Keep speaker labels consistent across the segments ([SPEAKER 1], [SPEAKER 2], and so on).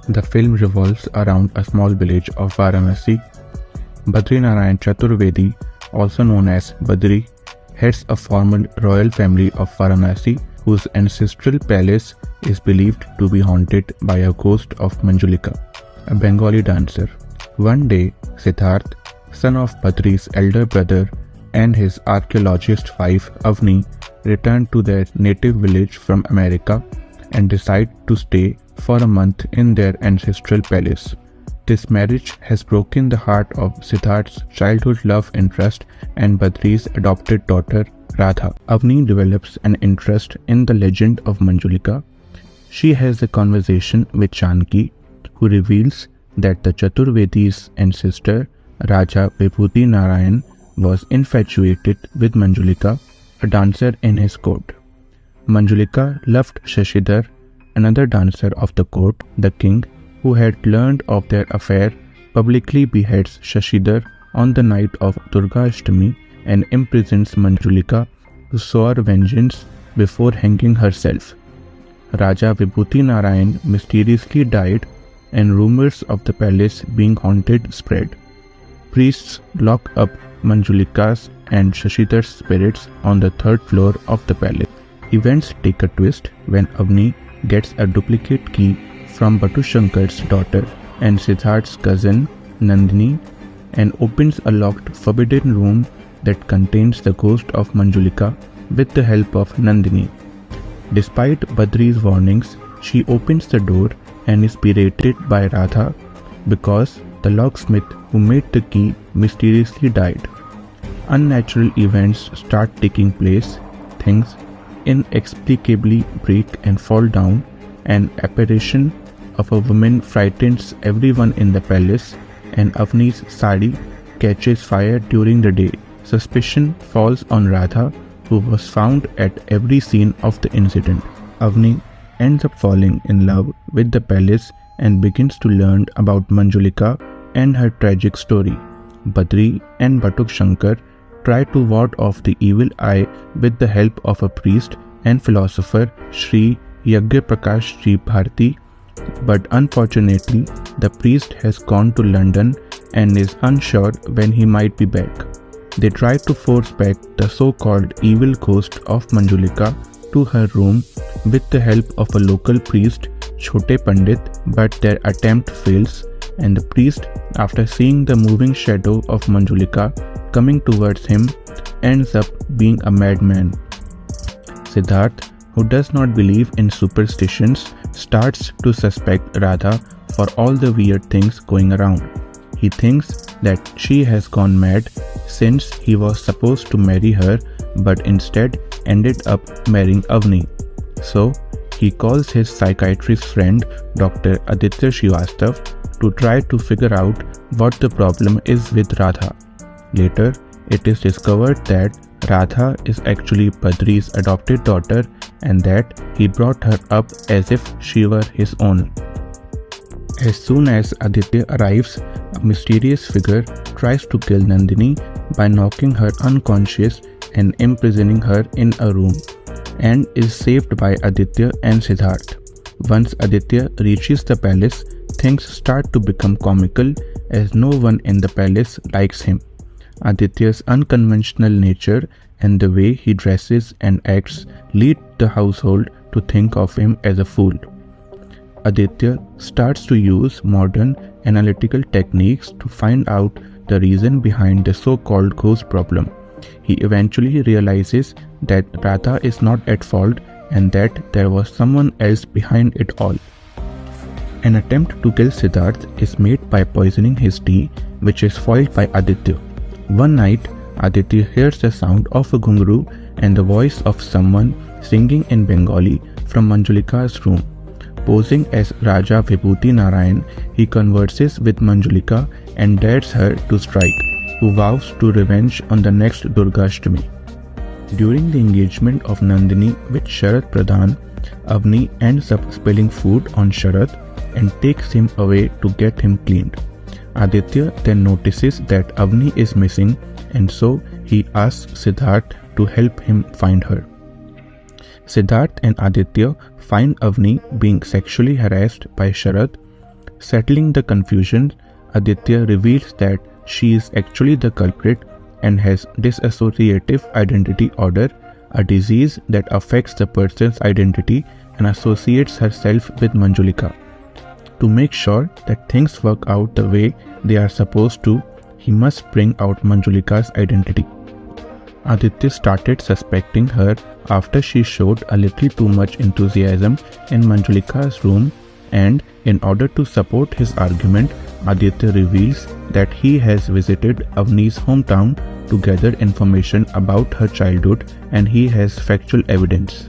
[SPEAKER 1] The film revolves around a small village of Varanasi. Badri Narayan Chaturvedi, also known as Badri, heads a former royal family of Varanasi whose ancestral palace is believed to be haunted by a ghost of Manjulika, a Bengali dancer. One day, Siddharth, son of Badri's elder brother, and his archaeologist wife Avni return to their native village from America and decide to stay for a month in their ancestral palace. This marriage has broken the heart of Siddharth's childhood love interest and Badri's adopted daughter Radha. Avni develops an interest in the legend of Manjulika. She has a conversation with Janki, who reveals that the Chaturvedi's ancestor Raja Vibhuti Narayan was infatuated with Manjulika, a dancer in his court. Manjulika loved Shashidhar, another dancer of the court. The king, who had learned of their affair, publicly beheads Shashidhar on the night of Durga Ashtami and imprisons Manjulika to soar vengeance before hanging herself. Raja Vibhuti Narayan mysteriously died, and rumors of the palace being haunted spread. Priests lock up Manjulika's and Shashidhar's spirits on the third floor of the palace. Events take a twist when Avni gets a duplicate key from Batu Shankar's daughter and Siddharth's cousin Nandini and opens a locked forbidden room that contains the ghost of Manjulika with the help of Nandini. Despite Badri's warnings, she opens the door and is berated by Radha because the locksmith who made the key mysteriously died. Unnatural events start taking place, things inexplicably break and fall down, an apparition of a woman frightens everyone in the palace, and Avni's sari catches fire during the day. Suspicion falls on Radha, who was found at every scene of the incident. Avni ends up falling in love with the palace and begins to learn about Manjulika and her tragic story. Badri and Batuk Shankar try to ward off the evil eye with the help of a priest and philosopher Sri Yagya Prakash Ji Bharti, but unfortunately the priest has gone to London and is unsure when he might be back. They try to force back the so-called evil ghost of Manjulika to her room with the help of a local priest, Chote Pandit, but their attempt fails, and the priest, after seeing the moving shadow of Manjulika coming towards him, ends up being a madman. Siddharth, who does not believe in superstitions, starts to suspect Radha for all the weird things going around. He thinks that she has gone mad since he was supposed to marry her but instead ended up marrying Avni. So, he calls his psychiatrist friend Dr. Aditya Srivastav to try to figure out what the problem is with Radha. Later, it is discovered that Radha is actually Badri's adopted daughter and that he brought her up as if she were his own. As soon as Aditya arrives, a mysterious figure tries to kill Nandini by knocking her unconscious and imprisoning her in a room, and is saved by Aditya and Siddharth. Once Aditya reaches the palace, things start to become comical as no one in the palace likes him. Aditya's unconventional nature and the way he dresses and acts lead the household to think of him as a fool. Aditya starts to use modern analytical techniques to find out the reason behind the so-called ghost problem. He eventually realizes that Radha is not at fault and that there was someone else behind it all. An attempt to kill Siddharth is made by poisoning his tea, which is foiled by Aditya. One night, Aditya hears the sound of a ghungru and the voice of someone singing in Bengali from Manjulika's room. Posing as Raja Vibhuti Narayan, he converses with Manjulika and dares her to strike, who vows to revenge on the next Durga Ashtami. During the engagement of Nandini with Sharath Pradhan, Avni ends up spilling food on Sharath and takes him away to get him cleaned. Aditya then notices that Avni is missing, and so he asks Siddharth to help him find her. Siddharth and Aditya find Avni being sexually harassed by Sharath. Settling the confusion, Aditya reveals that she is actually the culprit and has dissociative identity disorder, a disease that affects the person's identity and associates herself with Manjulika. To make sure that things work out the way they are supposed to, he must bring out Manjulika's identity. Aditya started suspecting her after she showed a little too much enthusiasm in Manjulika's room, and in order to support his argument, Aditya reveals that he has visited Avni's hometown to gather information about her childhood and he has factual evidence.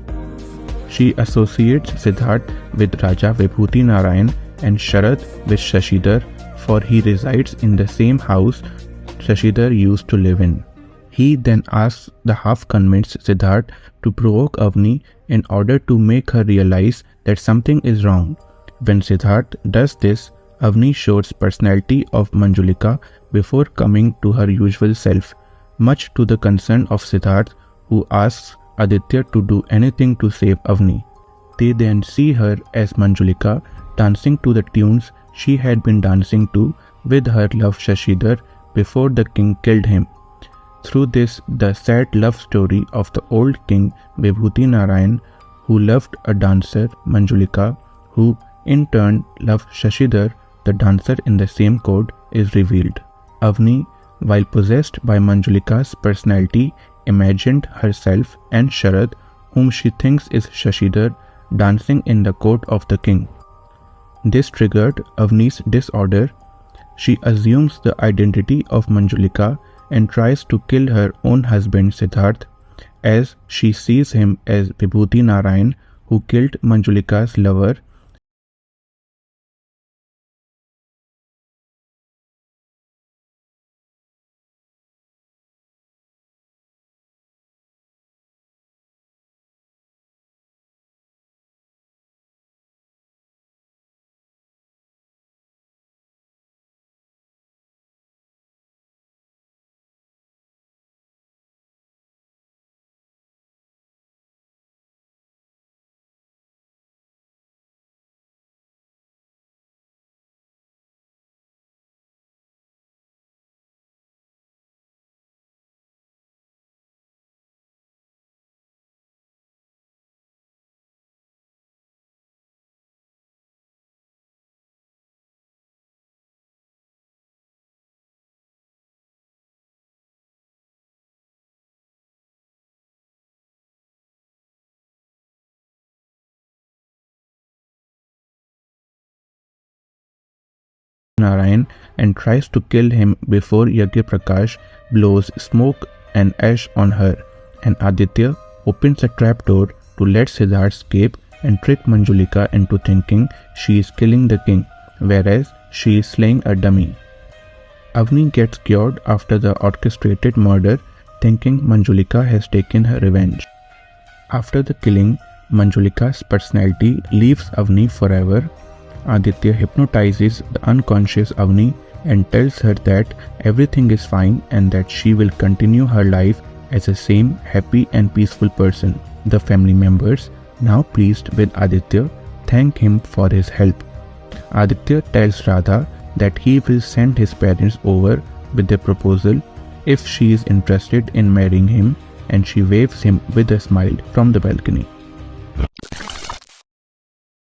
[SPEAKER 1] She associates Siddharth with Raja Vibhuti Narayan and Sharad with Shashidhar, for he resides in the same house Shashidhar used to live in. He then asks the half-convinced Siddharth to provoke Avni in order to make her realize that something is wrong. When Siddharth does this, Avni shows personality of Manjulika before coming to her usual self, much to the concern of Siddharth, who asks Aditya to do anything to save Avni. They then see her as Manjulika dancing to the tunes she had been dancing to with her love Shashidhar before the king killed him. Through this, the sad love story of the old king Vibhuti Narayan, who loved a dancer, Manjulika, who in turn loved Shashidhar, the dancer in the same court, is revealed. Avni, while possessed by Manjulika's personality, imagined herself and Sharad, whom she thinks is Shashidhar, dancing in the court of the king. This triggered Avni's disorder. She assumes the identity of Manjulika and tries to kill her own husband Siddharth, as she sees him as Vibhuti Narayan, who killed Manjulika's lover. Narayan and tries to kill him before Yagya Prakash blows smoke and ash on her, and Aditya opens a trapdoor to let Siddharth escape and trick Manjulika into thinking she is killing the king, whereas she is slaying a dummy. Avni gets cured after the orchestrated murder, thinking Manjulika has taken her revenge. After the killing, Manjulika's personality leaves Avni forever. Aditya hypnotizes the unconscious Avni and tells her that everything is fine and that she will continue her life as the same happy and peaceful person. The family members, now pleased with Aditya, thank him for his help. Aditya tells Radha that he will send his parents over with a proposal if she is interested in marrying him, and she waves him with a smile from the balcony.